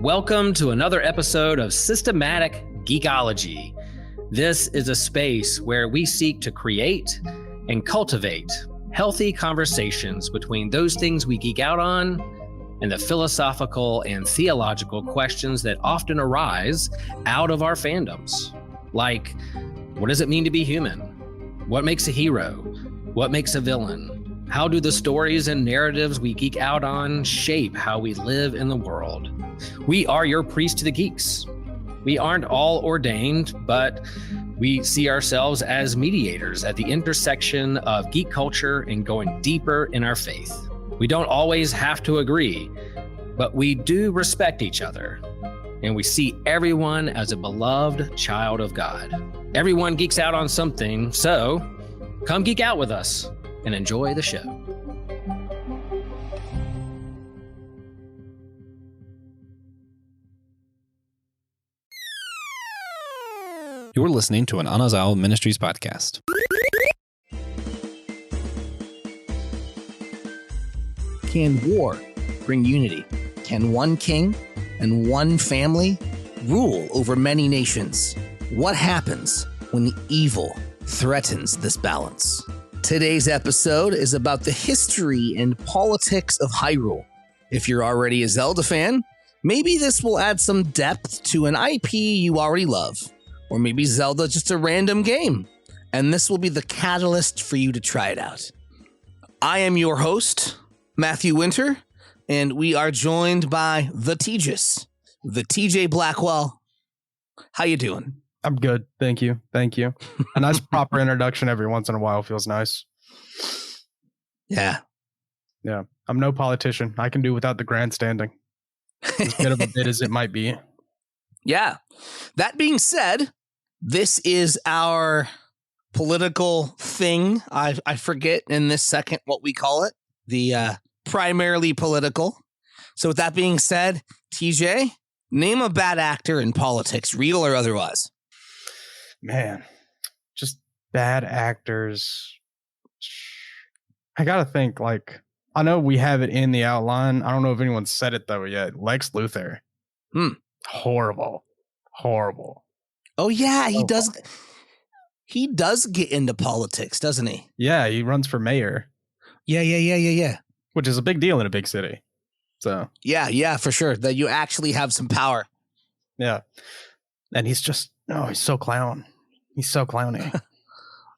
Welcome to another episode of Systematic Geekology. This is a space where we seek to create and cultivate healthy conversations between those things we geek out on and the philosophical and theological questions that often arise out of our fandoms. Like, what does it mean to be human? What makes a hero? What makes a villain? How do the stories and narratives we geek out on shape how we live in the world? We are your priest to the geeks. We aren't all ordained, but we see ourselves as mediators at the intersection of geek culture and going deeper in our faith. We don't always have to agree, but we do respect each other, and we see everyone as a beloved child of God. Everyone geeks out on something, so come geek out with us and enjoy the show. You're listening to an Anazao Ministries podcast. Can war bring unity? Can one king and one family rule over many nations? What happens when evil threatens this balance? Today's episode is about the history and politics of Hyrule. If you're already a Zelda fan, maybe this will add some depth to an IP you already love. Or maybe Zelda just a random game, and this will be the catalyst for you to try it out. I am your host, Matthew Winter, and we are joined by the Tejas, the TJ Blackwell. How you doing? I'm good. Thank you. A nice proper introduction every once in a while feels nice. Yeah. I'm no politician. I can do without the grandstanding. As good of a bit as it might be. Yeah. That being said, this is our political thing. I forget in this second what we call it. The primarily political. So with that being said, TJ, name a bad actor in politics, real or otherwise. Man, just bad actors. I gotta think, I know we have it in the outline. I don't know if anyone said it though yet. Lex Luthor. Horrible. Oh yeah, he does. He does get into politics, doesn't he? Yeah, he runs for mayor. Yeah. Which is a big deal in a big city. So yeah, for sure. That you actually have some power. yeah, and he's just he's so clown. He's so clowny.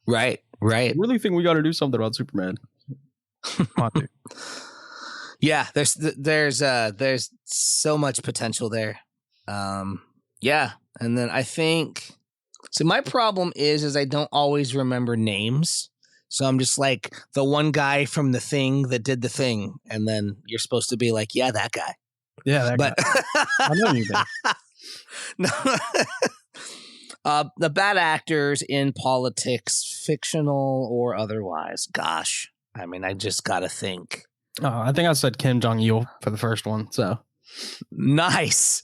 Right. I really think we got to do something about Superman. Yeah, there's so much potential there. Yeah, and then I think so. My problem is I don't always remember names, so I'm just like the one guy from the thing that did the thing, and then you're supposed to be like, yeah, that guy. Yeah, that but guy. I know you did. No. The bad actors in politics, fictional or otherwise. Gosh, I mean, I just gotta think. Oh, I think I said Kim Jong-il for the first one. So nice.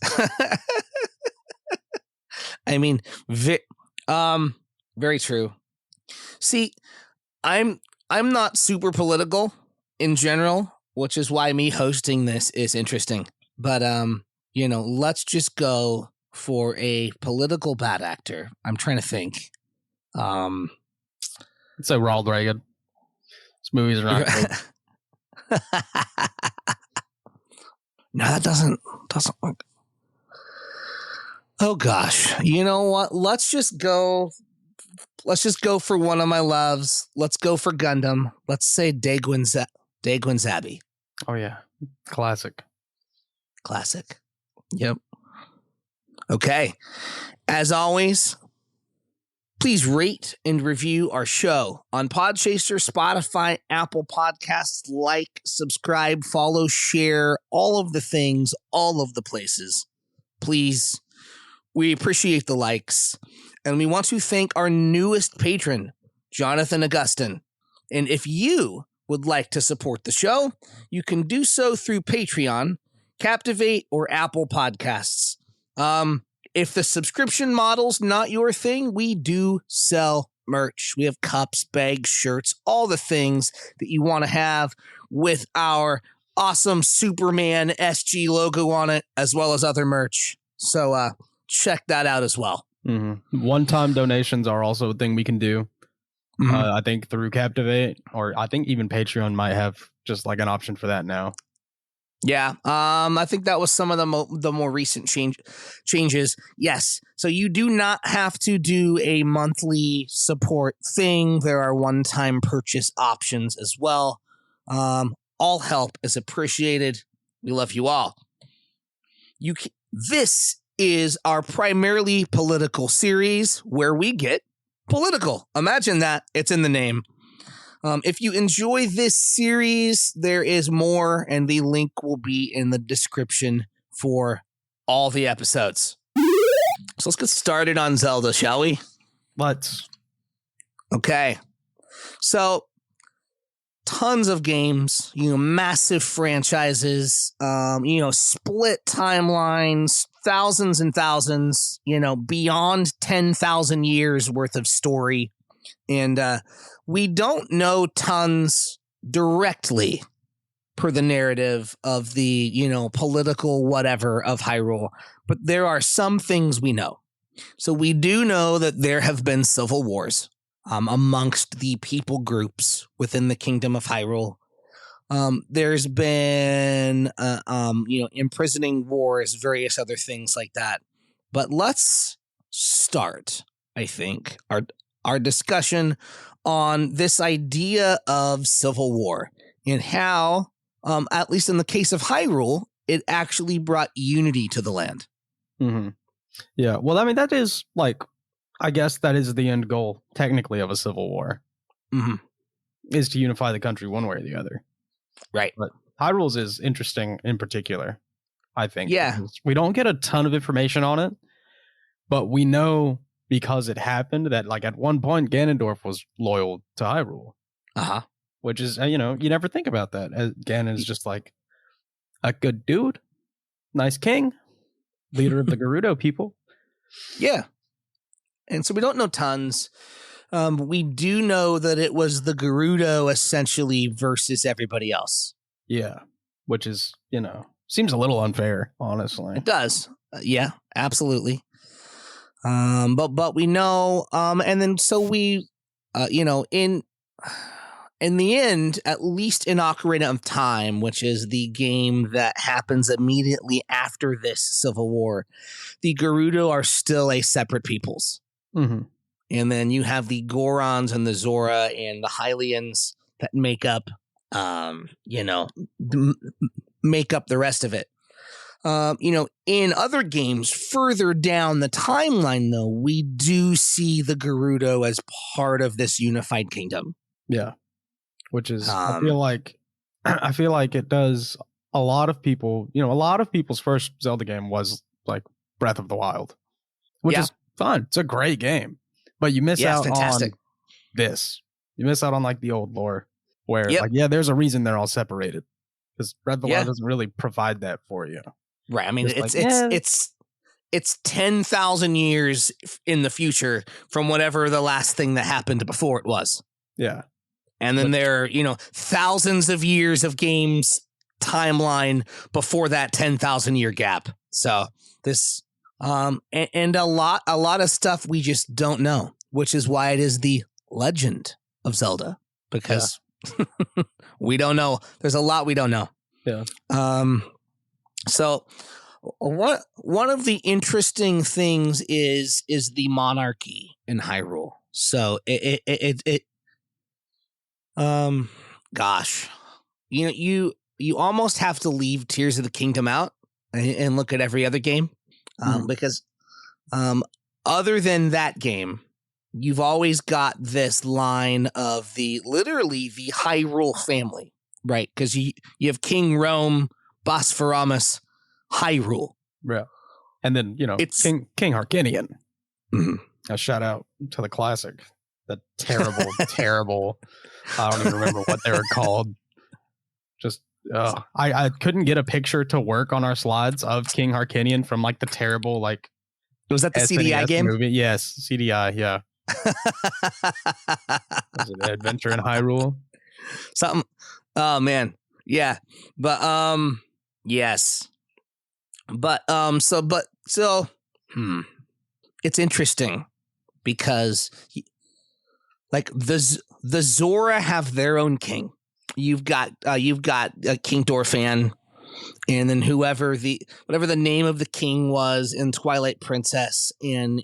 I mean, very true. See, I'm not super political in general, which is why me hosting this is interesting. But let's just go for a political bad actor. I'm trying to think. So Ronald Reagan. This movies are not good. No, that doesn't work. Oh gosh. You know what? Let's just go for one of my loves. Let's go for Gundam. Let's say Daegwon Zabi. Oh yeah. Classic. Yep. Okay. As always, please rate and review our show on Podchaser, Spotify, Apple Podcasts. Like, subscribe, follow, share, all of the things, all of the places. Please. We appreciate the likes. And we want to thank our newest patron, Jonathan Augustin. And if you would like to support the show, you can do so through Patreon, Captivate, or Apple Podcasts. If the subscription model's not your thing, we do sell merch. We have cups, bags, shirts, all the things that you want to have with our awesome Superman SG logo on it, as well as other merch. So check that out as well. Mm-hmm. One-time donations are also a thing we can do. Mhm. I think through Captivate, or I think even Patreon might have just like an option for that now. Yeah, I think that was some of the more recent changes. Yes, so you do not have to do a monthly support thing. There are one-time purchase options as well. All help is appreciated. We love you all. This is our primarily political series where we get political. Imagine that. It's in the name. If you enjoy this series, there is more, and the link will be in the description for all the episodes. So let's get started on Zelda, shall we? Let's. Okay. So, tons of games, massive franchises, split timelines, thousands and thousands, beyond 10,000 years worth of story. And we don't know tons directly per the narrative of the, political whatever of Hyrule, but there are some things we know. So we do know that there have been civil wars amongst the people groups within the Kingdom of Hyrule. There's been, imprisoning wars, various other things like that. But let's start, I think, our discussion on this idea of civil war and how, at least in the case of Hyrule, it actually brought unity to the land. Mm-hmm. Yeah, well, I mean, that is like, I guess that is the end goal, technically, of a civil war, is to unify the country one way or the other. Right. But Hyrule's is interesting in particular, I think. Yeah. We don't get a ton of information on it, but we know because it happened that, like, at one point, Ganondorf was loyal to Hyrule. Uh-huh. Which is, you never think about that. Ganon is just like a good dude, nice king, leader of the Gerudo people. Yeah. And so we don't know tons. We do know that it was the Gerudo essentially versus everybody else. Yeah. Which is, seems a little unfair, honestly. It does. Yeah, absolutely. But we know, and then so we, in the end, at least in Ocarina of Time, which is the game that happens immediately after this civil war, the Gerudo are still a separate peoples. Mm-hmm. And then you have the Gorons and the Zora and the Hylians that make up, make up the rest of it. In other games further down the timeline, though, we do see the Gerudo as part of this unified kingdom. Yeah. Which is, I feel like it does a lot of people, a lot of people's first Zelda game was like Breath of the Wild, which is fun. It's a great game, but you miss out on this. You miss out on like the old lore where there's a reason they're all separated because Breath of the Wild doesn't really provide that for you. Right. I mean, it's 10,000 years in the future from whatever the last thing that happened before it was. Yeah. And then there are, thousands of years of games timeline before that 10,000 year gap. So this, and a lot of stuff we just don't know, which is why it is the Legend of Zelda, because we don't know. There's a lot we don't know. Yeah. So one of the interesting things is the monarchy in Hyrule. So gosh, you almost have to leave Tears of the Kingdom out and look at every other game, because other than that game, you've always got this line of literally the Hyrule family, right? Because you have King Rome, Bosphoramus, Hyrule. Yeah. And then, it's King Harkinian. Mm-hmm. A shout out to the classic. The terrible, I don't even remember what they were called. Just, I couldn't get a picture to work on our slides of King Harkinian from like the terrible, like. Was that the SNES CDI game? Movie. Yes, CDI, yeah. Was it Adventure in Hyrule? Something. Oh, man. Yeah, but yes, but it's interesting because like the Zora have their own king. You've got King Dorphan, and then whatever the name of the king was in Twilight Princess in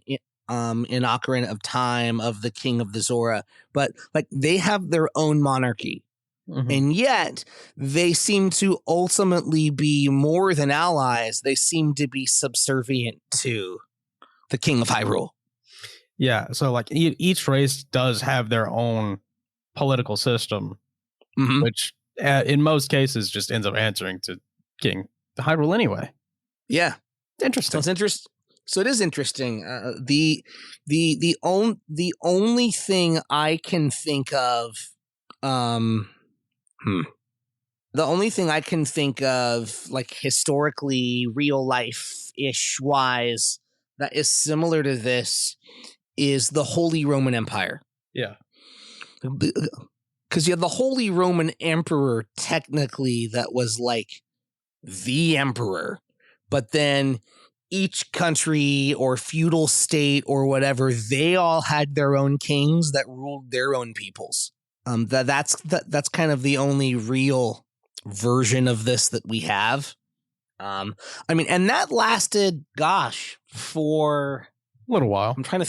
Ocarina of Time of the king of the Zora, but like they have their own monarchy. Mhm. And yet they seem to ultimately be more than allies. They seem to be subservient to the king of Hyrule. Yeah, so like each race does have their own political system, Mhm. which in most cases just ends up answering to King Hyrule anyway. Yeah. Interesting. So it is interesting. The only thing I can think of, the only thing I can think of, like historically, real life ish wise, that is similar to this, is the Holy Roman Empire. Yeah. Because you had the Holy Roman Emperor, technically, that was like the emperor, but then each country or feudal state or whatever, they all had their own kings that ruled their own peoples. That's kind of the only real version of this that we have. I mean, and that lasted, for A little while. I'm trying to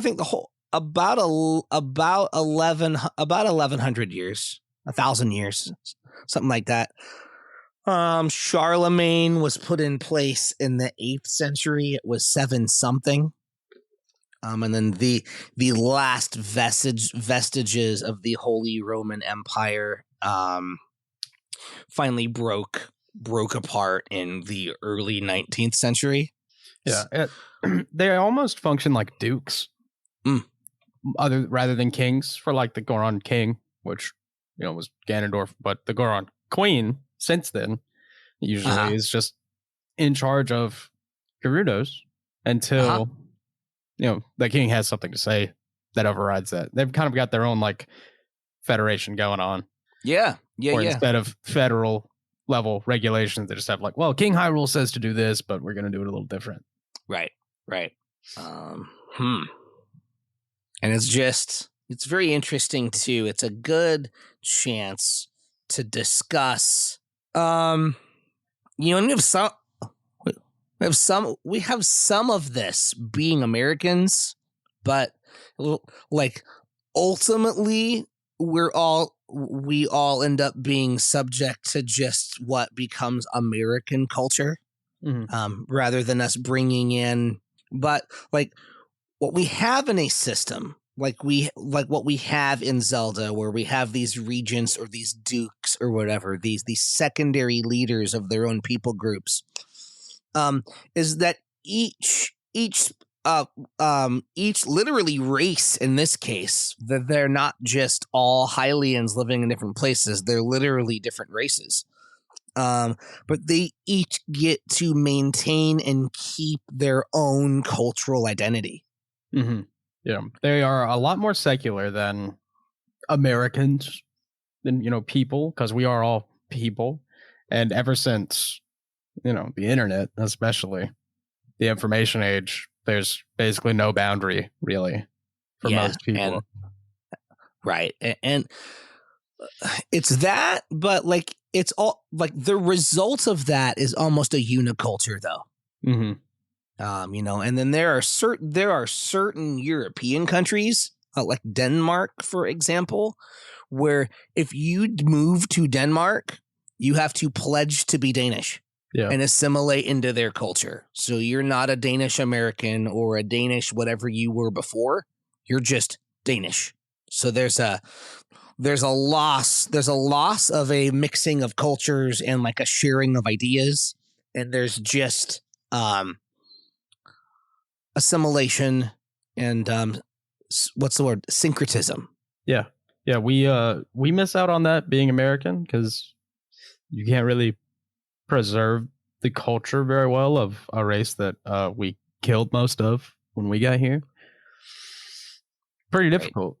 think the whole about 1100 years, 1,000 years, something like that. Charlemagne was put in place in the 8th century. It was 7 something. And then the last vestiges of the Holy Roman Empire finally broke apart in the early 19th century. Yeah, they almost function like dukes, rather than kings. For like the Goron king, which was Ganondorf, but the Goron queen since then usually is just in charge of Gerudos until the king has something to say that overrides that. They've kind of got their own like federation going on. Yeah. Or instead of federal level regulations, they just have like, well, King Hyrule says to do this, but we're going to do it a little different. Right. And it's very interesting too. It's a good chance to discuss. And we have some of this being Americans, but like ultimately we all end up being subject to just what becomes American culture. Rather than us bringing in, but like what we have in a system, like what we have in Zelda, where we have these regents or these dukes or whatever, these secondary leaders of their own people groups, is that each literally race in this case, that they're not just all Hylians living in different places, they're literally different races. But they each get to maintain and keep their own cultural identity. Mm-hmm. Yeah, they are a lot more secular than Americans, than people, because we are all people. And ever since the internet, especially the information age, there's basically no boundary really for most people. And it's that, but like it's all like the result of that is almost a uniculture, though. Mm-hmm. And then there are certain European countries, like Denmark, for example, where if you move to Denmark, you have to pledge to be Danish and assimilate into their culture. So you're not a Danish American or a Danish whatever you were before. You're just Danish. So there's a loss of a mixing of cultures and like a sharing of ideas, and there's just assimilation and what's the word, syncretism. Yeah we miss out on that being American, because you can't really preserve the culture very well of a race that we killed most of when we got here. Pretty difficult.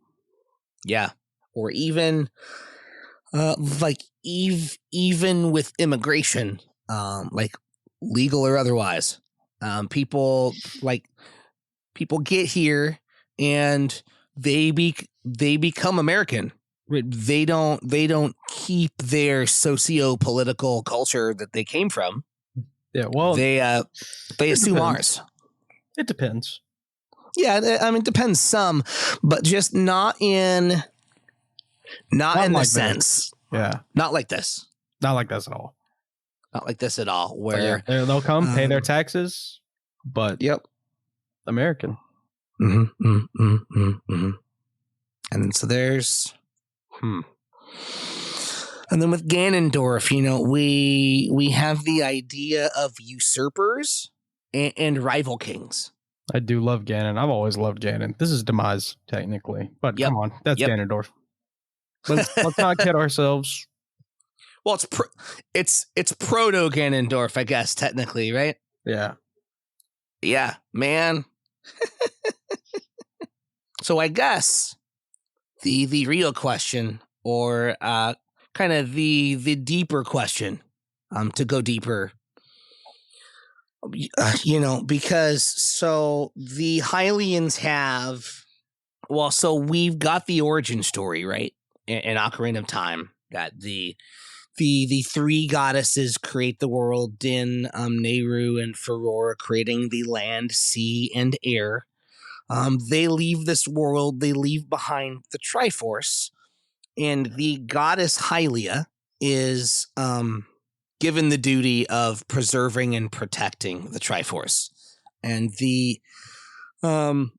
Yeah. Or even like even with immigration, like legal or otherwise, people get here and they become American. They don't keep their socio-political culture that they came from. Yeah, well, they assume depends. ours. It depends. Yeah, I mean, it depends some, but just not in Not like this sense. Yeah, Not like this. not like this at all. Not like this at all. But Where yeah, they'll come, pay their taxes, but yep. American. And then so there's and then with Ganondorf, we have the idea of usurpers and rival kings. I do love Ganon. I've always loved Ganon. This is Demise, technically. But come on, that's Ganondorf. Let's not kid ourselves. Well, it's proto Ganondorf, I guess, technically, right? Yeah. Yeah, man. So I guess the real question, or kind of the deeper question, to go deeper, because so the Hylians have, so we've got the origin story, right? In Ocarina of Time, that the three goddesses create the world, Din, Nehru, and Farora, creating the land, sea, and air. They leave this world, they leave behind the Triforce, and the goddess Hylia is given the duty of preserving and protecting the Triforce. And the Hylians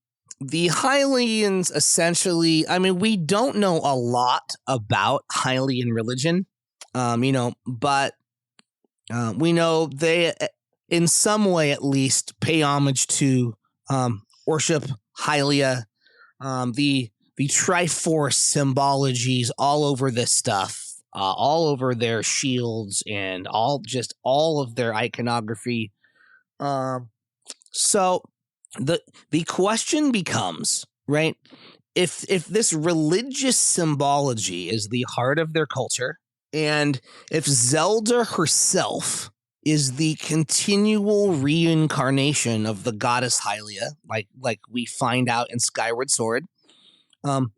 essentially, I mean, we don't know a lot about Hylian religion, but we know they, in some way at least, pay homage to worship Hylia, the Triforce symbologies all over this stuff, all over their shields and all of their iconography. So the question becomes, right, if this religious symbology is the heart of their culture, and if Zelda herself is the continual reincarnation of the goddess Hylia, like we find out in Skyward Sword, does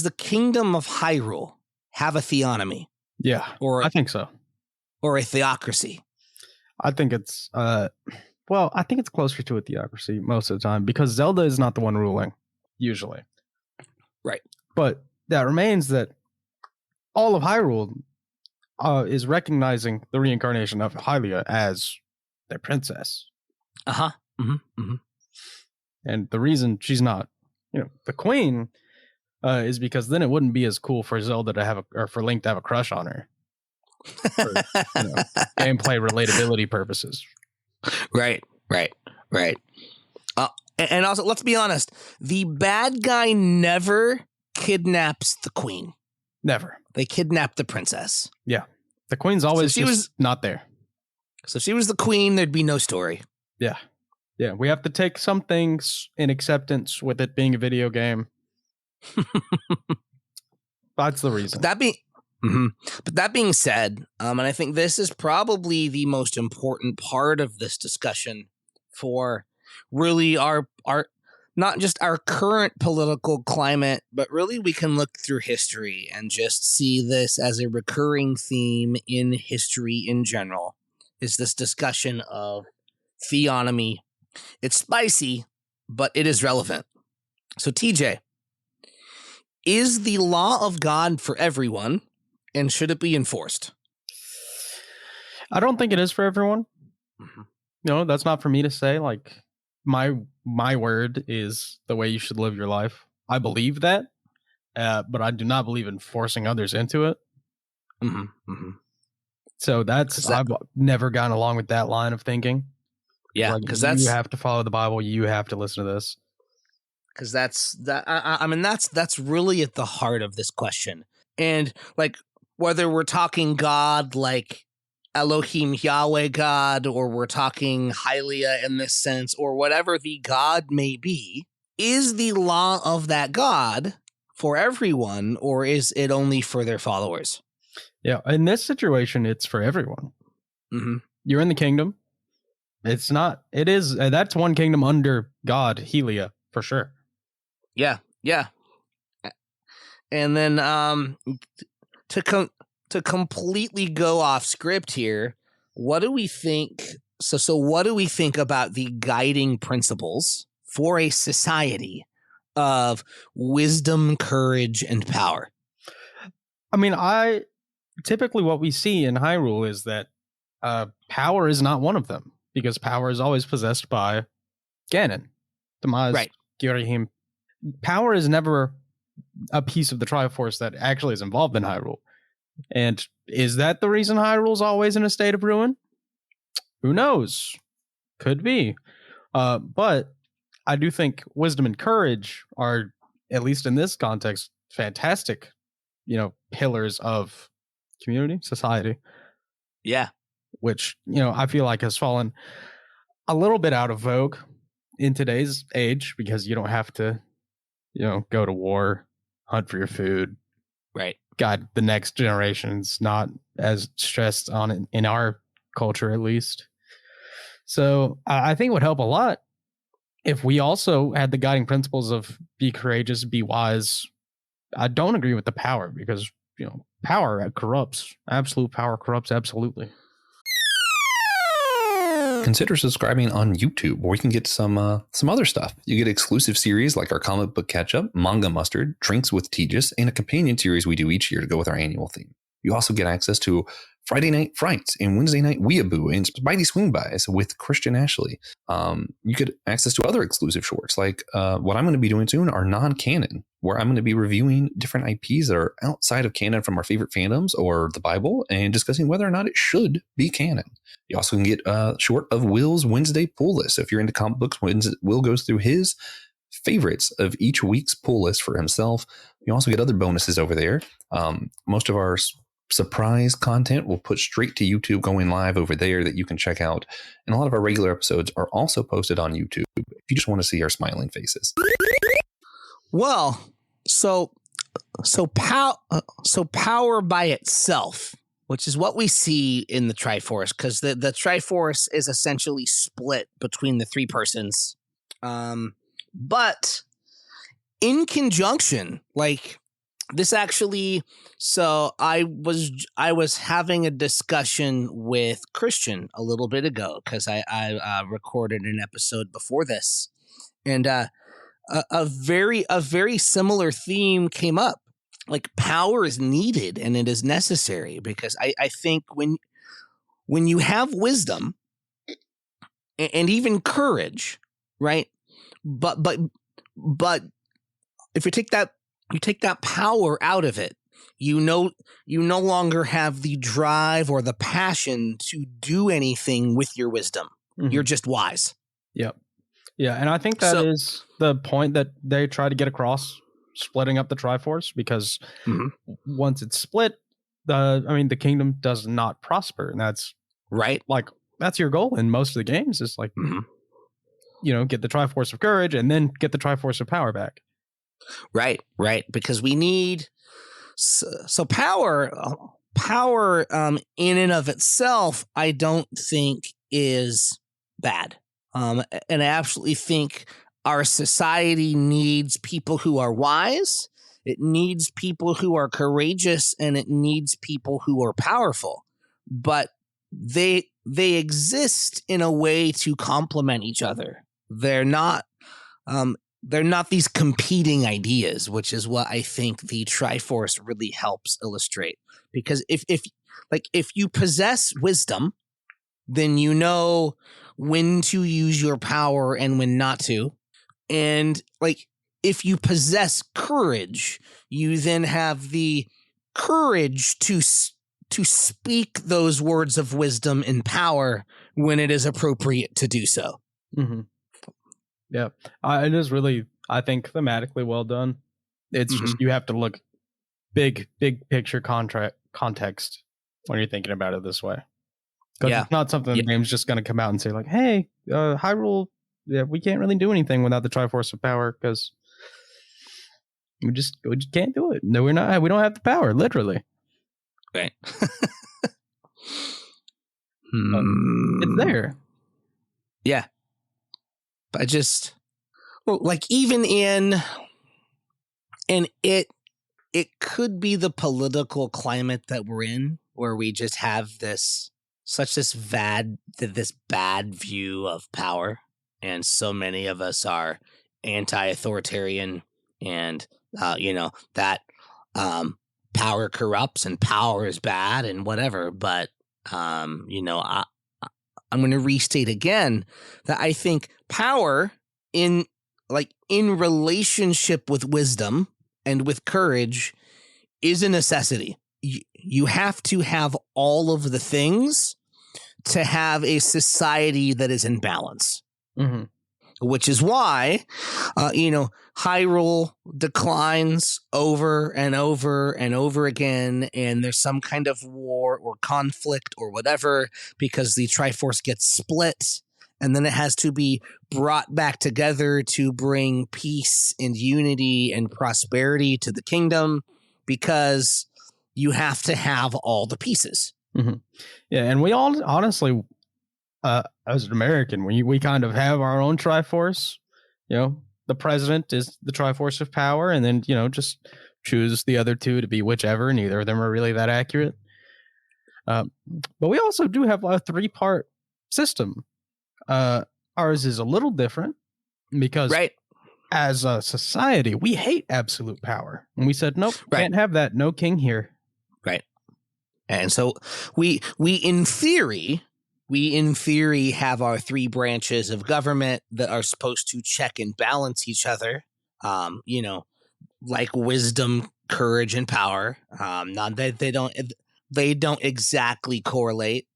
the kingdom of Hyrule have a theonomy? Yeah, I think so. Or a theocracy? I think it's I think it's closer to a theocracy most of the time, because Zelda is not the one ruling, usually. Right. But that remains that all of Hyrule is recognizing the reincarnation of Hylia as their princess. Uh-huh. And the reason she's not, the queen, is because then it wouldn't be as cool for Zelda to have or for Link to have a crush on her. For, gameplay relatability purposes. Right. And also, let's be honest, the bad guy never kidnaps the queen. Never. They kidnap the princess. Yeah. The queen's always not there. So if she was the queen, there'd be no story. Yeah. Yeah. We have to take some things in acceptance with it being a video game. That's the reason. But that being said, and I think this is probably the most important part of this discussion for really our not just our current political climate, but really we can look through history and just see this as a recurring theme in history in general, is this discussion of theonomy. It's spicy, but it is relevant. So TJ, is the law of God for everyone, and should it be enforced? I don't think it is for everyone. That's not for me to say. Like, my word is the way you should live your life. I believe that, but I do not believe in forcing others into it. So I've never gone along with that line of thinking. Yeah, because you have to follow the Bible. You have to listen to this. Because that's really at the heart of this question. And like, whether we're talking God like Elohim Yahweh God, or we're talking Hylia in this sense, or whatever the God may be, is the law of that God for everyone, or is it only for their followers? Yeah, in this situation, it's for everyone. Mm-hmm. You're in the kingdom. It's not. It is. That's one kingdom under God, Helia, for sure. Yeah. And then to completely go off script here, what do we think? So what do we think about the guiding principles for a society of wisdom, courage, and power? I mean, typically what we see in Hyrule is that power is not one of them, because power is always possessed by Ganon, Tamaz, Right. Girahim. Power is never a piece of the Triforce that actually is involved in Hyrule. And is that the reason Hyrule's always in a state of ruin? Who knows? Could be. But I do think wisdom and courage are, at least in this context, fantastic, pillars of community, society. Yeah. Which, I feel like has fallen a little bit out of vogue in today's age, because you don't have to, go to war, hunt for your food. Right. God, the next generation's not as stressed on it in our culture, at least. So I think it would help a lot if we also had the guiding principles of be courageous, be wise. I don't agree with the power, because, power corrupts. Absolute power corrupts absolutely. Consider subscribing on YouTube, where you can get some other stuff. You get exclusive series like our comic book catch-up, Manga Mustard, Drinks with Tejas, and a companion series we do each year to go with our annual theme. You also get access to Friday Night Frights and Wednesday Night Weeaboo and Spidey Swing Bys with Christian Ashley. You get access to other exclusive shorts, like what I'm going to be doing soon are non-canon, where I'm going to be reviewing different IPs that are outside of canon from our favorite fandoms or the Bible, and discussing whether or not it should be canon. You also can get short of Will's Wednesday pull list. So if you're into comic books, Will goes through his favorites of each week's pull list for himself. You also get other bonuses over there. Most of our surprise content we'll put straight to YouTube, going live over there, that you can check out. And a lot of our regular episodes are also posted on YouTube if you just want to see our smiling faces. Well, so power by itself, which is what we see in the Triforce, because the Triforce is essentially split between the three persons. But in conjunction, like this actually, so I was having a discussion with Christian a little bit ago, because I recorded an episode before this, and a very similar theme came up. Like, power is needed and it is necessary, because I think when you have wisdom and even courage, right? But if you take that power out of it, you no longer have the drive or the passion to do anything with your wisdom. Mm-hmm. You're just wise. Yep. Yeah, and I think that is the point that they try to get across, splitting up the Triforce, because once it's split, the kingdom does not prosper, and that's right. Like, that's your goal in most of the games, is like, get the Triforce of courage and then get the Triforce of power back. Right, because we need power in and of itself, I don't think is bad. And I absolutely think our society needs people who are wise, it needs people who are courageous, and it needs people who are powerful. But they exist in a way to complement each other. They're not these competing ideas, which is what I think the Triforce really helps illustrate. Because if you possess wisdom, then you know when to use your power and when not to. And if you possess courage, you then have the courage to speak those words of wisdom and power when it is appropriate to do so. Mm-hmm. Yeah, it is really, I think, thematically well done. It's just, you have to look big picture context when you're thinking about it this way. Because it's not something the game's just going to come out and say, like, hey, Hyrule, we can't really do anything without the Triforce of power, because We just can't do it. No, we don't have the power, literally. Right. It's there. Yeah. But like even in it could be the political climate that we're in, where we just have this bad view of power, and so many of us are anti-authoritarian, and that power corrupts and power is bad and whatever. But I'm going to restate again that I think power in relationship with wisdom and with courage is a necessity. You have to have all of the things to have a society that is in balance. Mm-hmm. Which is why, Hyrule declines over and over and over again, and there's some kind of war or conflict or whatever because the Triforce gets split, and then it has to be brought back together to bring peace and unity and prosperity to the kingdom, because you have to have all the pieces. Mm-hmm. Yeah, and we all honestly, as an American, we kind of have our own Triforce. The president is the Triforce of power, and then just choose the other two to be whichever. Neither of them are really that accurate. But we also do have a 3-part system. Ours is a little different because, right, as a society, we hate absolute power, and we said nope, can't have that. No king here. Right, and so we in theory. We, in theory, have our 3 branches of government that are supposed to check and balance each other, like wisdom, courage, and power. Not that they don't exactly correlate,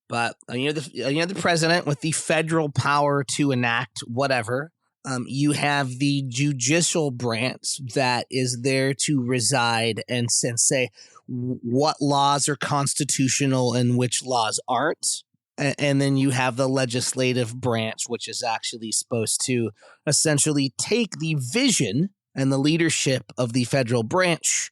but the president with the federal power to enact whatever. You have the judicial branch that is there to reside and say what laws are constitutional and which laws aren't. And then you have the legislative branch, which is actually supposed to essentially take the vision and the leadership of the federal branch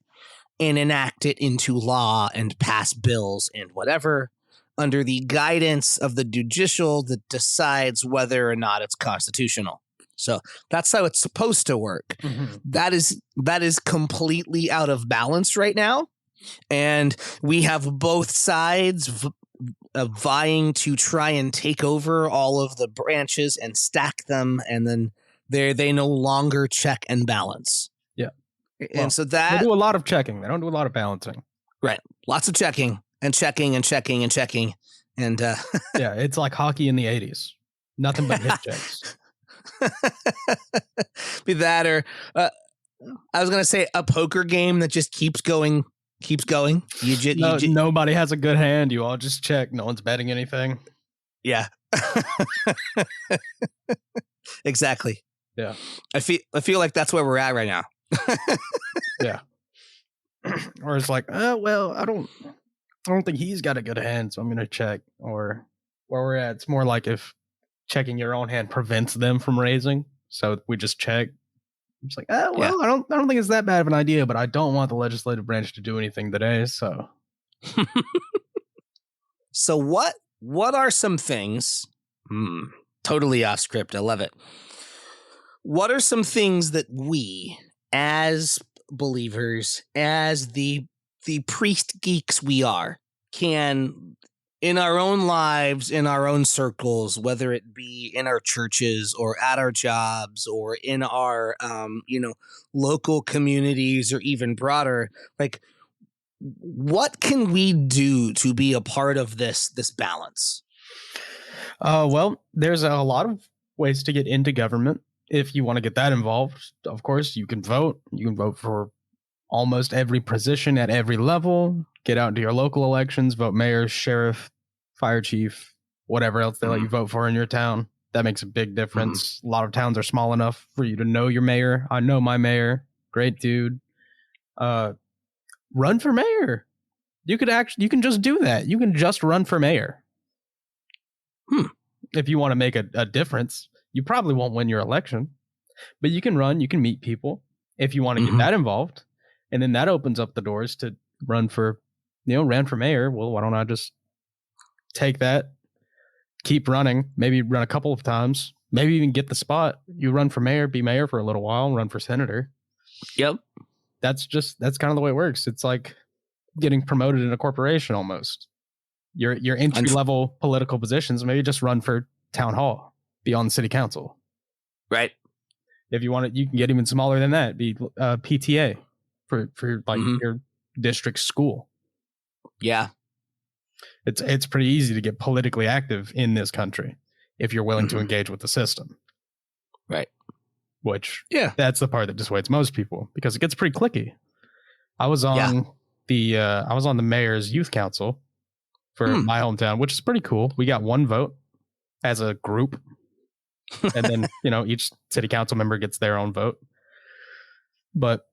and enact it into law and pass bills and whatever under the guidance of the judicial that decides whether or not it's constitutional. So that's how it's supposed to work. Mm-hmm. That is completely out of balance right now. And we have both sides vying to try and take over all of the branches and stack them, and then they no longer check and balance. Yeah, and so that they do a lot of checking. They don't do a lot of balancing. Right, lots of checking and checking and checking and checking, and yeah, it's like hockey in the '80s. Nothing but hip checks. Be that, or I was gonna say a poker game that just keeps going. Nobody has a good hand. You all just check. No one's betting anything. Yeah. Exactly. Yeah. I feel like that's where we're at right now. Yeah. Or it's like, well, I don't think he's got a good hand, so I'm gonna check. Or where we're at, it's more like if checking your own hand prevents them from raising, so we just check. It's like, well, yeah. I don't think it's that bad of an idea, but I don't want the legislative branch to do anything today. So, so what are some things? Totally off script. I love it. What are some things that we, as believers, as the priest geeks we are, can, in our own lives, in our own circles, whether it be in our churches or at our jobs or in our, local communities or even broader, like, what can we do to be a part of this balance? Well, there's a lot of ways to get into government. If you want to get that involved, of course, you can vote. You can vote for almost every position at every level. Get out into your local elections, vote mayor, sheriff, fire chief, whatever else they let you vote for in your town. That makes a big difference. A lot of towns are small enough for you to know your mayor. I know my mayor. Great dude. Run for mayor. You can just do that. You can just run for mayor. If you want to make a difference. You probably won't win your election, but you can run, you can meet people. if you want to get that involved. And then that opens up the doors to run for mayor. Well, why don't I just take that, keep running, maybe run a couple of times, maybe even get the spot. You run for mayor, be mayor for a little while, run for senator. Yep. That's kind of the way it works. It's like getting promoted in a corporation almost. Your entry level political positions, maybe just run for town hall, be on the city council. Right. If you want it, you can get even smaller than that. Be PTA for like your district school. Yeah. It's pretty easy to get politically active in this country if you're willing to engage with the system. Right. Which that's the part that dissuades most people because it gets pretty cliquey. I was on the mayor's youth council for my hometown, which is pretty cool. We got one vote as a group. And then, each city council member gets their own vote. But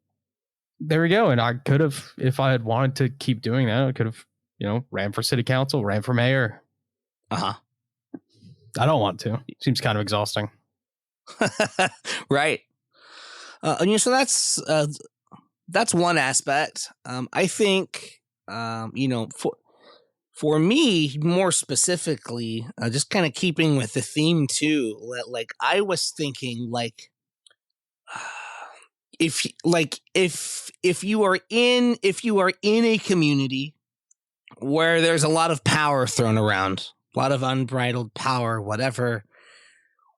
there we go. And I could have, if I had wanted to keep doing that, I could have, ran for city council, ran for mayor. I don't want to. It seems kind of exhausting. Right. So that's one aspect. I think, for me, more specifically, just kind of keeping with the theme too, like I was thinking, like, if you are in a community where there's a lot of power thrown around, a lot of unbridled power, whatever,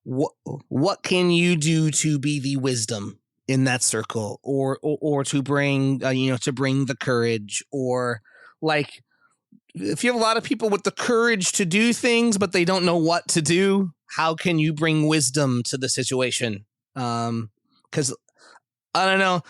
what can you do to be the wisdom in that circle, or to bring the courage, or like, if you have a lot of people with the courage to do things, but they don't know what to do, how can you bring wisdom to the situation? Because I don't know.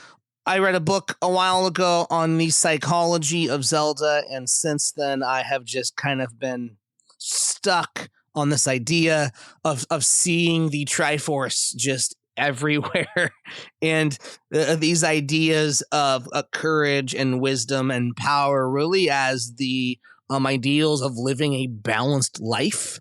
I read a book a while ago on the psychology of Zelda, and since then I have just kind of been stuck on this idea of seeing the Triforce just everywhere, and these ideas of courage and wisdom and power really as the ideals of living a balanced life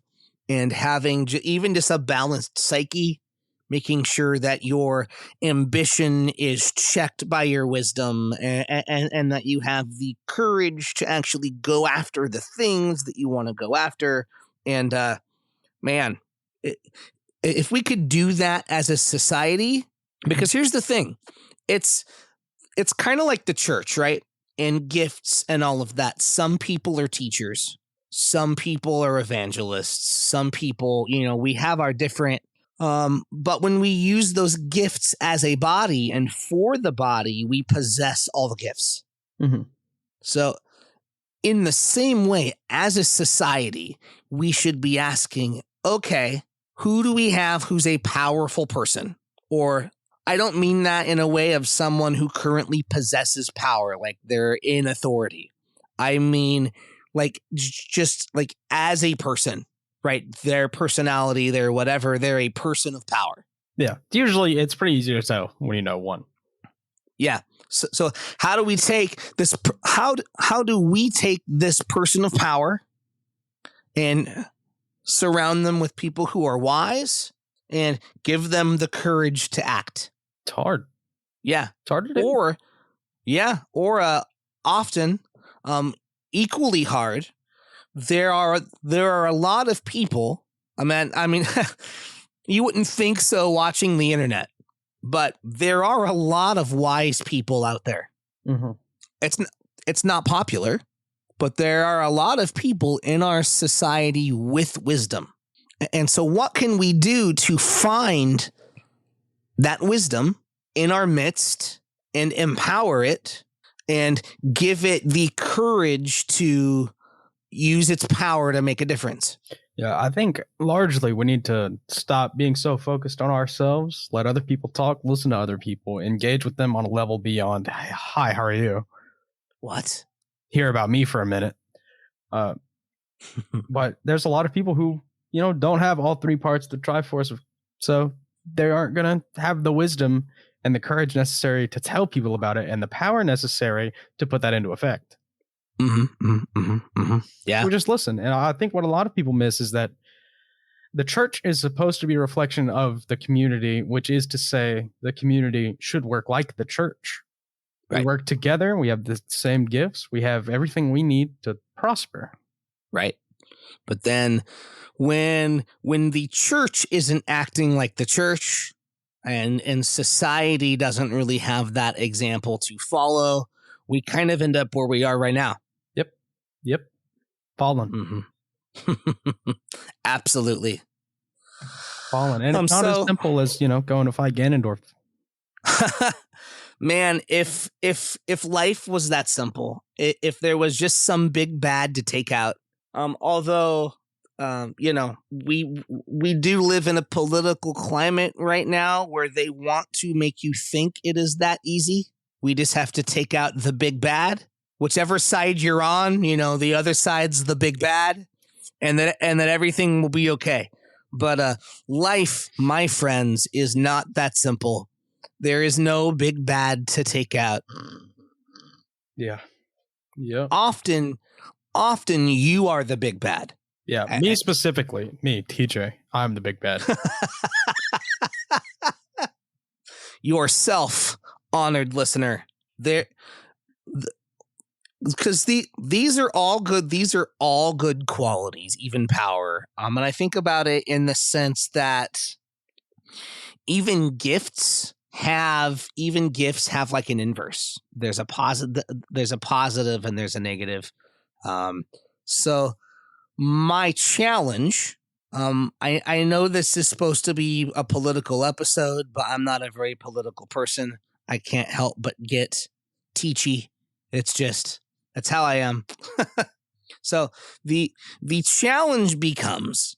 and having even just a balanced psyche, making sure that your ambition is checked by your wisdom, and that you have the courage to actually go after the things that you want to go after. And if we could do that as a society, because here's the thing, it's kind of like the church, right? And gifts and all of that. Some people are teachers. Some people are evangelists. Some people, we have our different, but when we use those gifts as a body and for the body, we possess all the gifts. So in the same way, as a society, we should be asking, okay, who do we have who's a powerful person? Or I don't mean that in a way of someone who currently possesses power, like they're in authority. I mean, like, just like as a person, right? Their personality, their whatever, they're a person of power. Yeah. Usually it's pretty easy to tell when you know one. Yeah. So how do we take this? How do we take this person of power and surround them with people who are wise and give them the courage to act? It's hard. Yeah. It's hard to do. Or often, equally hard, there are a lot of people. I mean, you wouldn't think so watching the internet, but there are a lot of wise people out there. It's not popular, but there are a lot of people in our society with wisdom. And so what can we do to find that wisdom in our midst and empower it and give it the courage to use its power to make a difference? Yeah, I think largely we need to stop being so focused on ourselves, let other people talk, listen to other people, engage with them on a level beyond, hi, how are you? What? Hear about me for a minute. But there's a lot of people who, don't have all three parts of the Triforce, so they aren't going to have the wisdom and the courage necessary to tell people about it and the power necessary to put that into effect. Yeah. We just listen. And I think what a lot of people miss is that the church is supposed to be a reflection of the community, which is to say the community should work like the church. We Right. work together. We have the same gifts. We have everything we need to prosper. Right. But then when the church isn't acting like the church and society doesn't really have that example to follow, we kind of end up where we are right now. Yep. Fallen. Absolutely. Fallen. And it's not as simple as, going to fight Ganondorf. Man, if life was that simple, if there was just some big bad to take out, although we do live in a political climate right now where they want to make you think it is that easy. We just have to take out the big bad, whichever side you're on. The other side's the big bad, and that everything will be okay. But life, my friends, is not that simple. There is no big bad to take out. Yeah. Often you are the big bad. Yeah, me specifically, me, TJ, I'm the big bad. Yourself, honored listener. Because these are all good. These are all good qualities, even power. And I think about it in the sense that even gifts have like an inverse. There's a positive and there's a negative. So my challenge, I know this is supposed to be a political episode, but I'm not a very political person. I can't help but get teachy. It's just, that's how I am. So the challenge becomes,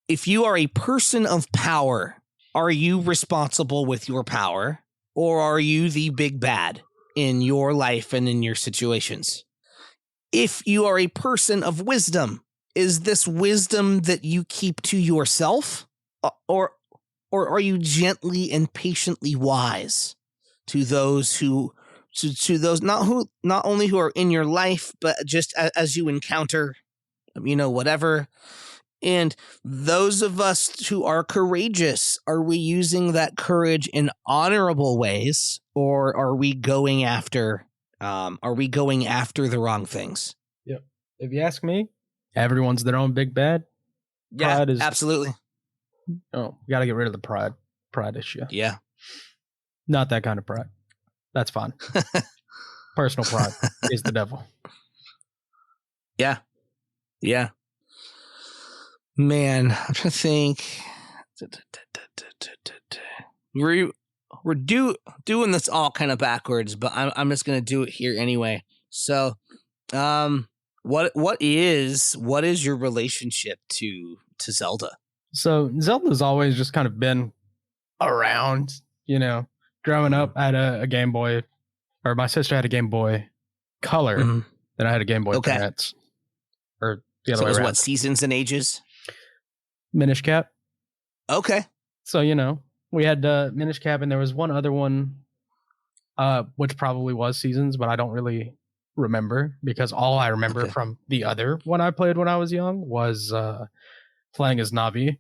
if you are a person of power, are you responsible with your power, or are you the big bad in your life and in your situations? If you are a person of wisdom, is this wisdom that you keep to yourself, or are you gently and patiently wise to those to those not only who are in your life, but just as you encounter, whatever. And those of us who are courageous, are we using that courage in honorable ways, or are we going after the wrong things? Yep. If you ask me, everyone's their own big bad. Yeah, absolutely. Oh, you got to get rid of the pride issue. Yeah. Not that kind of pride. That's fine. Personal pride is the devil. Yeah. Yeah. Man, I'm trying to think. We're doing this all kind of backwards, but I'm just gonna do it here anyway. So, what is your relationship to Zelda? So Zelda's always just kind of been around, growing up. I had a Game Boy, or my sister had a Game Boy Color, then I had a Game Boy Advance, or the other way around. So it was what, seasons and ages? Minish Cap. Okay. So, we had Minish Cap, and there was one other one, which probably was Seasons, but I don't really remember, because all I remember from the other one I played when I was young was playing as Navi.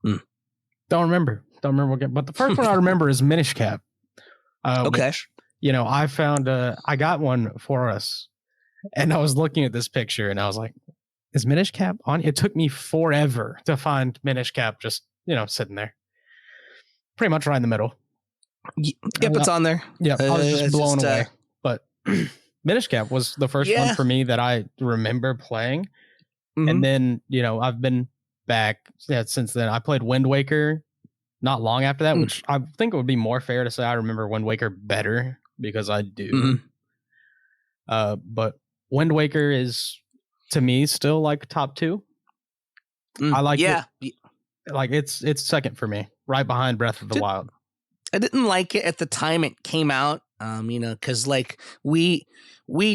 Don't remember what game, but the first one I remember is Minish Cap. Which, I found, I got one for us, and I was looking at this picture, and I was like, is Minish Cap on? It took me forever to find Minish Cap just, sitting there. Pretty much right in the middle. Yep, it's on there. Yeah, I was just blown away. But Minish Cap was the first one for me that I remember playing. And then, I've been back since then. I played Wind Waker not long after that, which I think it would be more fair to say I remember Wind Waker better, because I do. But Wind Waker is, to me, still like top 2. I like it. Like it's second for me, right behind Breath of the Wild. I didn't like it at the time it came out, because like we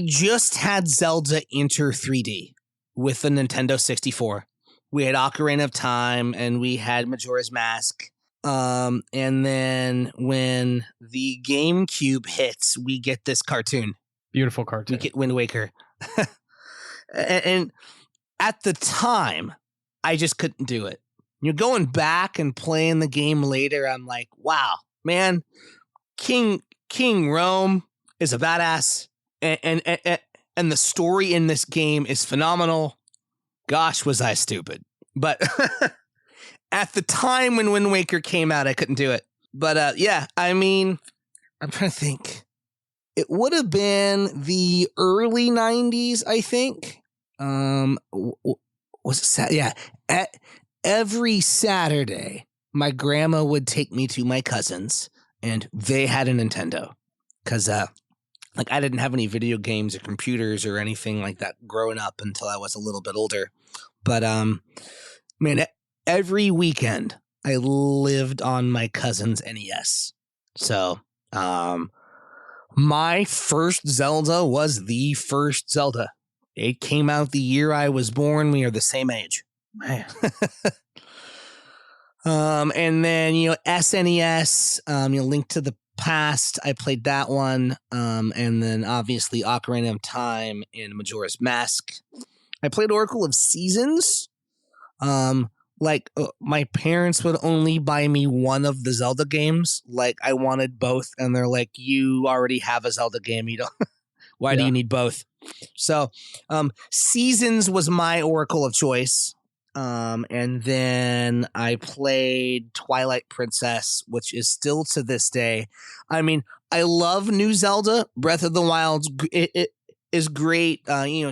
just had Zelda enter 3D with the Nintendo 64. We had Ocarina of Time, and we had Majora's Mask. And then when the GameCube hits, we get this cartoon. Beautiful cartoon. We get Wind Waker. And at the time, I just couldn't do it. You're going back and playing the game later. I'm like, wow, man, King Rome is a badass, and the story in this game is phenomenal. Gosh, was I stupid. But at the time when Wind Waker came out, I couldn't do it. But yeah, I mean, I'm trying to think. It would have been the early 90s, I think. Was it yeah. Every Saturday, my grandma would take me to my cousins, and they had a Nintendo. Because like I didn't have any video games or computers or anything like that growing up until I was a little bit older. But man, every weekend I lived on my cousin's NES. So my first Zelda was the first Zelda. It came out the year I was born. We are the same age. Man. And then, SNES, Link to the Past, I played that one. And then obviously Ocarina of Time and Majora's Mask. I played Oracle of Seasons. My parents would only buy me one of the Zelda games. Like I wanted both, and they're like, "You already have a Zelda game. You don't. Why do you need both?" So, Seasons was my Oracle of choice. And then I played Twilight Princess, which is still to this day. I mean, I love New Zelda. Breath of the Wild, it is great.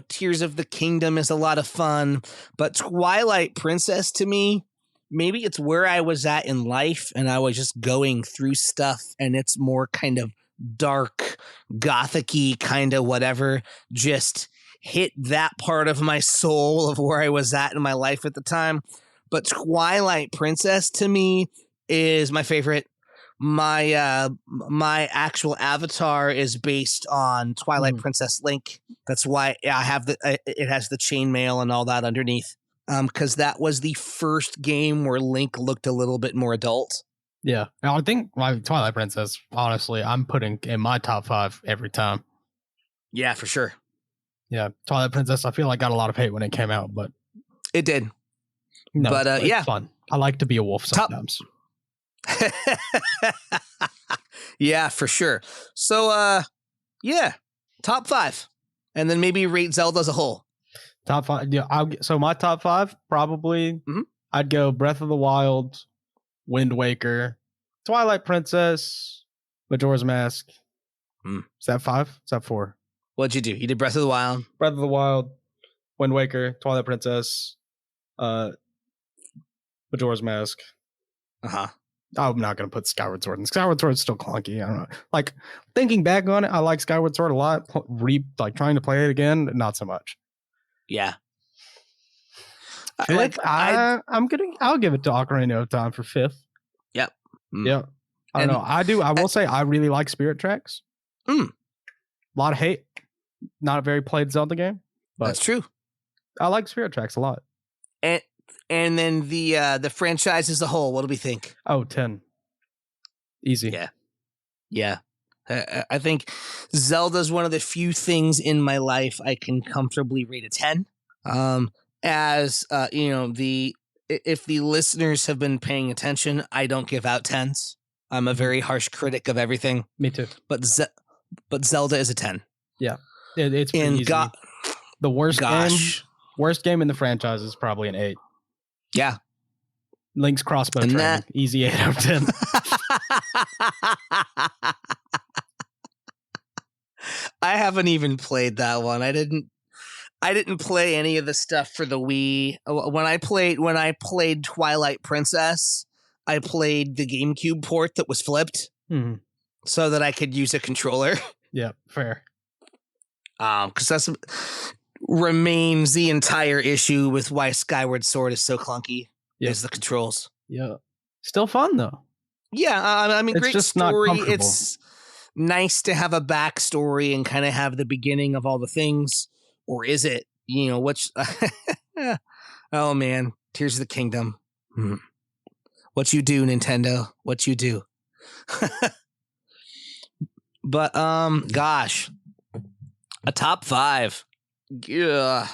Tears of the Kingdom is a lot of fun. But Twilight Princess, to me, maybe it's where I was at in life, and I was just going through stuff, and it's more kind of dark, gothic-y, kind of whatever, just hit that part of my soul of where I was at in my life at the time. But Twilight Princess to me is my favorite. My actual avatar is based on Twilight Princess Link. That's why I have it has the chainmail and all that underneath. Because that was the first game where Link looked a little bit more adult. Yeah, I think my Twilight Princess, honestly, I'm putting in my top 5 every time. Yeah, for sure. Yeah, Twilight Princess, I feel like got a lot of hate when it came out, but it did. No, but it's fun. I like to be a wolf sometimes. Yeah, for sure. So, top 5, and then maybe rate Zelda as a whole. Top 5. Yeah, so my top 5 probably. I'd go Breath of the Wild, Wind Waker, Twilight Princess, Majora's Mask. Is that 5? Is that 4? What'd you do? You did Breath of the Wild. Breath of the Wild, Wind Waker, Twilight Princess, Majora's Mask. I'm not going to put Skyward Sword in. Skyward Sword is still clunky. I don't know. Like, thinking back on it, I like Skyward Sword a lot. Trying to play it again, not so much. Yeah. I'll give it to Ocarina of Time for 5th. Yep. Yeah. I don't know. I will say I really like Spirit Tracks. A lot of hate. Not a very played Zelda game. But that's true. I like Spirit Tracks a lot. And then the franchise as a whole, what do we think? 10. Easy. Yeah. I think Zelda's one of the few things in my life I can comfortably rate a 10. If the listeners have been paying attention, I don't give out 10s. I'm a very harsh critic of everything. Me too. But Zelda is a 10. Yeah. It's pretty easy. The worst game in the franchise is probably an 8. Yeah. Link's crossbow training. Easy 8 out of 10. I haven't even played that one. I didn't play any of the stuff for the Wii. When I played Twilight Princess, I played the GameCube port that was flipped so that I could use a controller. Yeah, fair. Because that's remains the entire issue with why Skyward Sword is so clunky. Is the controls. Yeah, still fun though. Yeah, I mean, it's great just story. Not it's nice to have a backstory and kind of have the beginning of all the things. Or is it? Which? Oh man, Tears of the Kingdom. What you do, Nintendo? What you do? But gosh, a top 5. Yeah,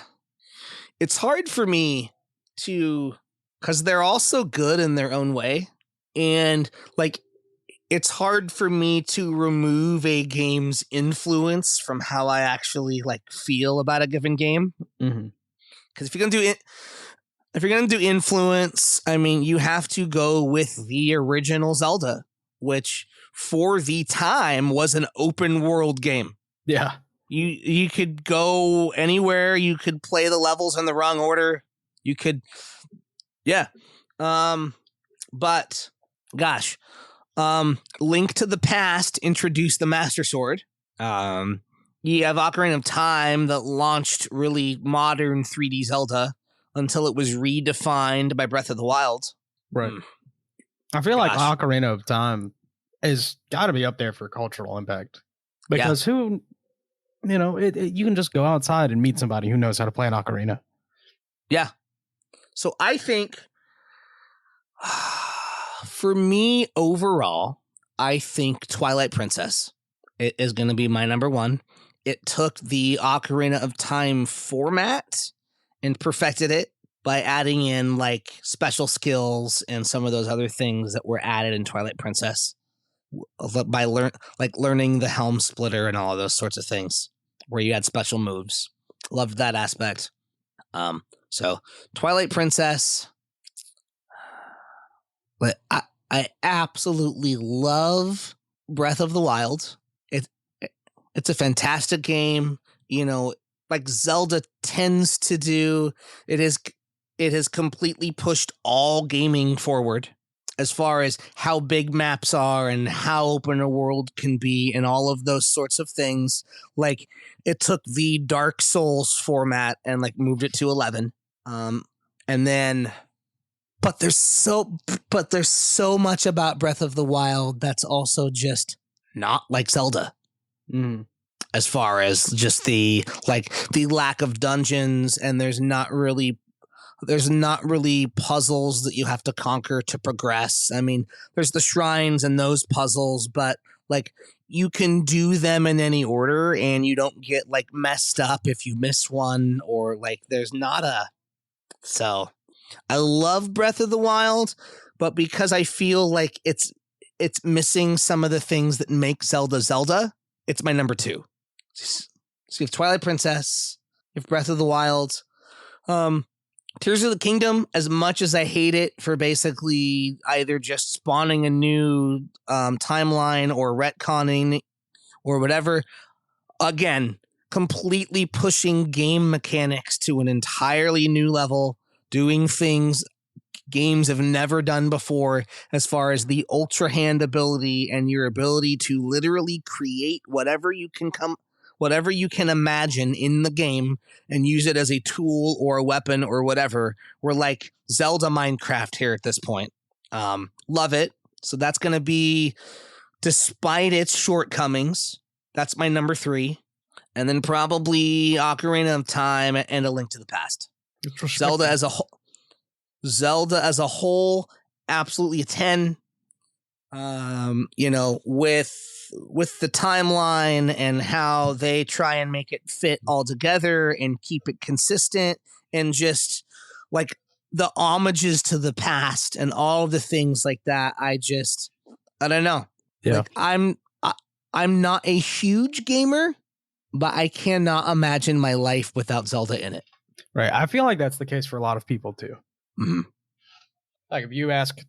it's hard for me to, because they're all so good in their own way. And like, it's hard for me to remove a game's influence from how I actually like feel about a given game. Because if you're gonna do influence, I mean, you have to go with the original Zelda, which for the time was an open world game. Yeah. You could go anywhere. You could play the levels in the wrong order. You could, yeah. But gosh, Link to the Past introduced the Master Sword. You have Ocarina of Time that launched really modern 3D Zelda until it was redefined by Breath of the Wild. Right. I feel like Ocarina of Time has got to be up there for cultural impact. Because who, you know, you can just go outside and meet somebody who knows how to play an ocarina. Yeah. So I think, for me overall, I think Twilight Princess is going to be my number one. It took the Ocarina of Time format and perfected it by adding in like special skills and some of those other things that were added in Twilight Princess by learning the helm splitter and all of those sorts of things where you had special moves. Loved that aspect. So Twilight Princess, but I absolutely love Breath of the Wild. It's a fantastic game, you know, like Zelda tends to do. It has completely pushed all gaming forward as far as how big maps are and how open a world can be and all of those sorts of things. Like it took the Dark Souls format and like moved it to 11. And then but there's so much about Breath of the Wild that's also just not like Zelda. As far as just the lack of dungeons, and there's not really puzzles that you have to conquer to progress. I mean, there's the shrines and those puzzles, but like you can do them in any order and you don't get like messed up if you miss one, or like there's not a. So I love Breath of the Wild, but because I feel like it's missing some of the things that make Zelda, it's my number 2. So you have Twilight Princess, you have Breath of the Wild, Tears of the Kingdom. As much as I hate it for basically either just spawning a new timeline or retconning or whatever, again, completely pushing game mechanics to an entirely new level, doing things games have never done before as far as the ultra hand ability and your ability to literally create whatever you can imagine in the game and use it as a tool or a weapon or whatever. We're like Zelda Minecraft here at this point. Love it. So that's going to be, despite its shortcomings, that's my number 3. And then probably Ocarina of Time and A Link to the Past. Zelda as a whole, absolutely a 10. You know, with the timeline and how they try and make it fit all together and keep it consistent, and just like the homages to the past and all of the things like that. I don't know. Yeah. Like, I'm not a huge gamer, but I cannot imagine my life without Zelda in it. Right. I feel like that's the case for a lot of people too. Mm-hmm. Like if you ask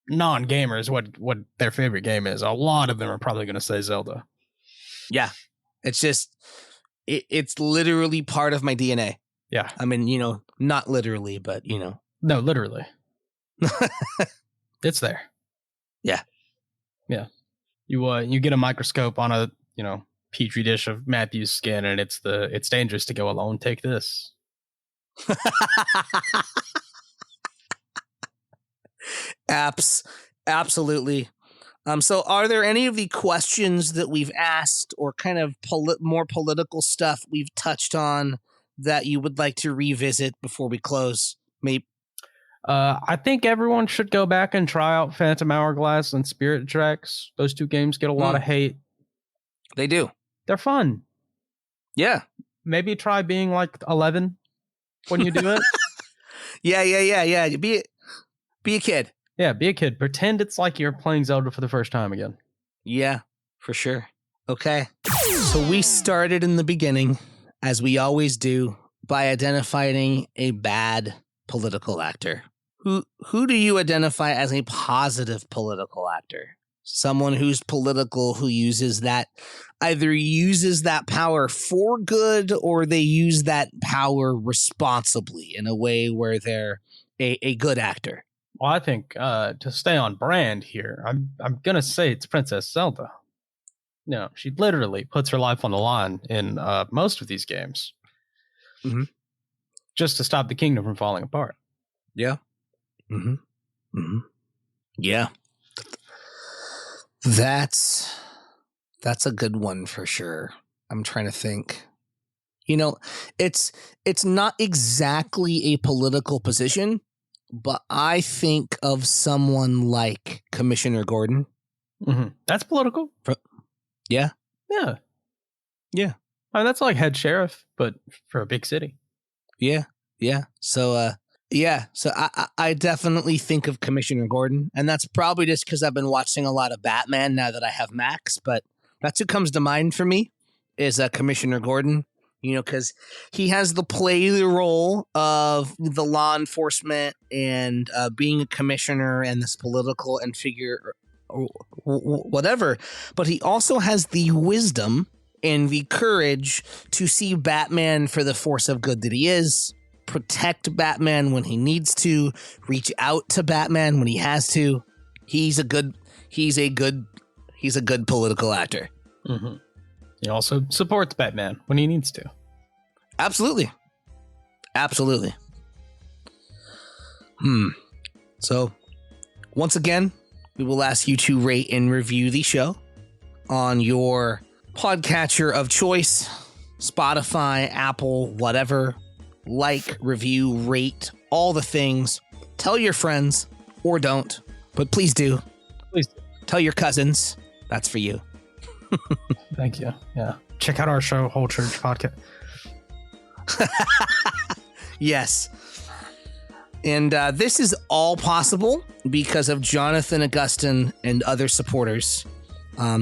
non-gamers what their favorite game is, a lot of them are probably going to say Zelda. Yeah. It's just, it's literally part of my DNA. Yeah. I mean, you know, not literally, but you know. No, literally. It's there. Yeah. Yeah. You get a microscope on a, you know, petri dish of Matthew's skin, and it's dangerous to go alone. Take this. Absolutely. So are there any of the questions that we've asked or kind of more political stuff we've touched on that you would like to revisit before we close? Maybe. I think everyone should go back and try out Phantom Hourglass and Spirit Tracks. Those 2 games get a lot of hate. They do. They're fun. Yeah. Maybe try being like 11 when you do it. Yeah. Be a kid. Yeah, be a kid. Pretend it's like you're playing Zelda for the first time again. Yeah, for sure. Okay. So we started in the beginning, as we always do, by identifying a bad political actor. Who do you identify as a positive political actor? Someone who's political, who either uses that power for good, or they use that power responsibly in a way where they're a good actor. Well, I think to stay on brand here, I'm gonna say it's Princess Zelda. No, she literally puts her life on the line in most of these games, just to stop the kingdom from falling apart. Yeah. Yeah. That's a good one for sure. I'm trying to think. It's not exactly a political position, but I think of someone like Commissioner Gordon. That's political. Yeah. I mean, that's like head sheriff, but for a big city. Yeah. So, So I definitely think of Commissioner Gordon, and that's probably just because I've been watching a lot of Batman now that I have Max. But that's who comes to mind for me is Commissioner Gordon. Because he has play the role of the law enforcement and being a commissioner and this political and figure or whatever. But he also has the wisdom and the courage to see Batman for the force of good that he is, protect Batman when he needs to, reach out to Batman when he has to. He's a good political actor. He also supports Batman when he needs to. Absolutely. So, once again, we will ask you to rate and review the show on your podcatcher of choice, Spotify, Apple, whatever. Like, review, rate, all the things. Tell your friends, or don't, but please do. Please do. Tell your cousins. That's for you. Thank you. Yeah. Check out our show, Whole Church Podcast. Yes. And this is all possible because of Jonathan Augustin and other supporters.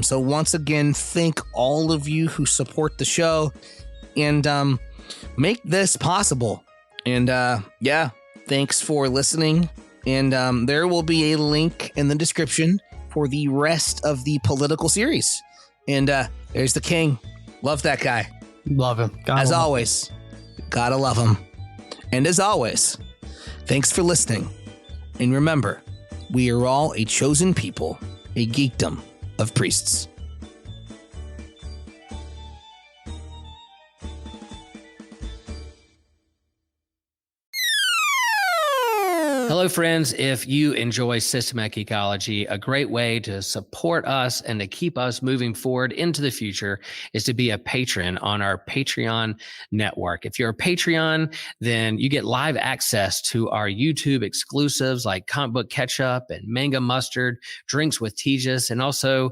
So once again, thank all of you who support the show and make this possible. And thanks for listening. And there will be a link in the description for the rest of the political series. And there's the king. Love that guy. Love him. As always, gotta love him. And as always, thanks for listening. And remember, we are all a chosen people, a geekdom of priests. Hello, friends. If you enjoy Systematic Ecology, a great way to support us and to keep us moving forward into the future is to be a patron on our Patreon network. If you're a Patreon, then you get live access to our YouTube exclusives like Comic Book Ketchup and Manga Mustard, Drinks with Tejas, and also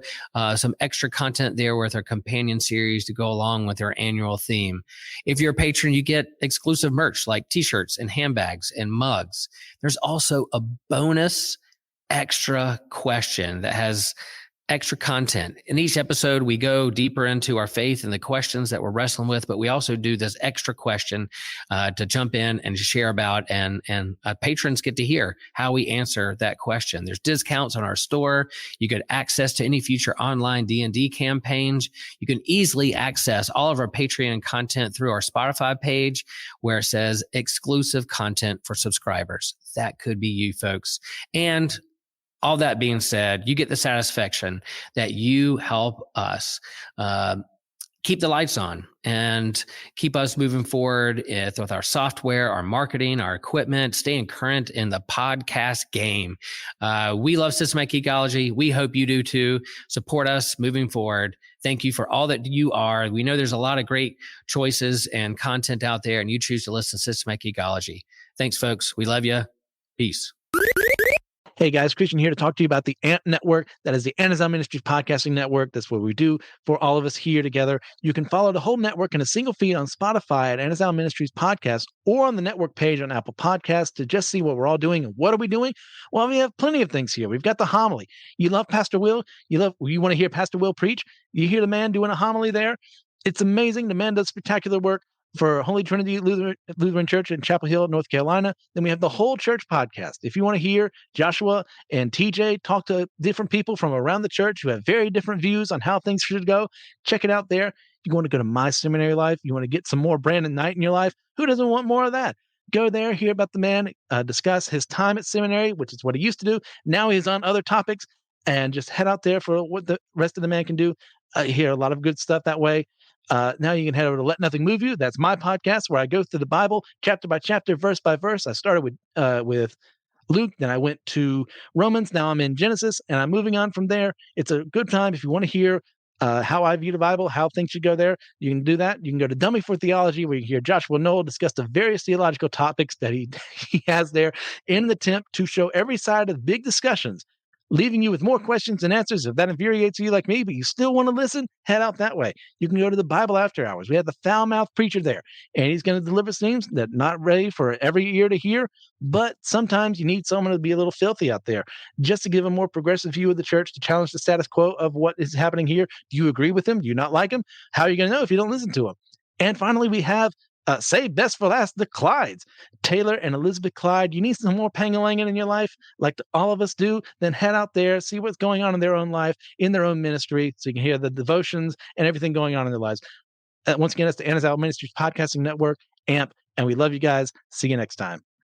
some extra content there with our companion series to go along with our annual theme. If you're a patron, you get exclusive merch like t-shirts and handbags and mugs. There's also a bonus extra question that has extra content. In each episode, we go deeper into our faith and the questions that we're wrestling with, but we also do this extra question to jump in and share about, and patrons get to hear how we answer that question. There's discounts on our store. You get access to any future online D&D campaigns. You can easily access all of our Patreon content through our Spotify page where it says exclusive content for subscribers. That could be you folks. And all that being said, you get the satisfaction that you help us keep the lights on and keep us moving forward with our software, our marketing, our equipment, staying current in the podcast game. We love Systematic Ecology. We hope you do too. Support us moving forward. Thank you for all that you are. We know there's a lot of great choices and content out there, and you choose to listen to Systematic Ecology. Thanks, folks. We love you. Peace. Hey guys, Christian here to talk to you about the AMP Network. That is the Anazao Ministries Podcasting Network. That's what we do for all of us here together. You can follow the whole network in a single feed on Spotify at Anazao Ministries Podcast or on the network page on Apple Podcasts to just see what we're all doing. And what are we doing? Well, we have plenty of things here. We've got the homily. You love Pastor Will? You want to hear Pastor Will preach? You hear the man doing a homily there? It's amazing. The man does spectacular work for Holy Trinity Lutheran Church in Chapel Hill, North Carolina. Then we have the Whole Church podcast. If you want to hear Joshua and TJ talk to different people from around the church who have very different views on how things should go, check it out there. You want to go to My Seminary Life? You want to get some more Brandon Knight in your life? Who doesn't want more of that? Go there, hear about the man, discuss his time at seminary, which is what he used to do. Now he's on other topics, and just head out there for what the rest of the man can do. Hear a lot of good stuff that way. Now you can head over to Let Nothing Move You. That's my podcast where I go through the Bible chapter by chapter, verse by verse. I started with Luke, then I went to Romans. Now I'm in Genesis, and I'm moving on from there. It's a good time if you want to hear how I view the Bible, how things should go there. You can do that. You can go to Dummy for Theology, where you can hear Joshua Noel discuss the various theological topics that he has there in an attempt to show every side of the big discussions, leaving you with more questions and answers. If that infuriates you like me, but you still want to listen, head out that way. You can go to the Bible After Hours. We have the foul-mouthed preacher there, and he's going to deliver things that not ready for every ear to hear, but sometimes you need someone to be a little filthy out there just to give a more progressive view of the church, to challenge the status quo of what is happening here. Do you agree with him? Do you not like him? How are you going to know if you don't listen to him? And finally, we have save best for last, the Clydes. Taylor and Elizabeth Clyde. You need some more pangalanging in your life, like all of us do, then head out there, see what's going on in their own life, in their own ministry, so you can hear the devotions and everything going on in their lives. Once again, it's the Anazao Ministries Podcasting Network, AMP, and we love you guys. See you next time.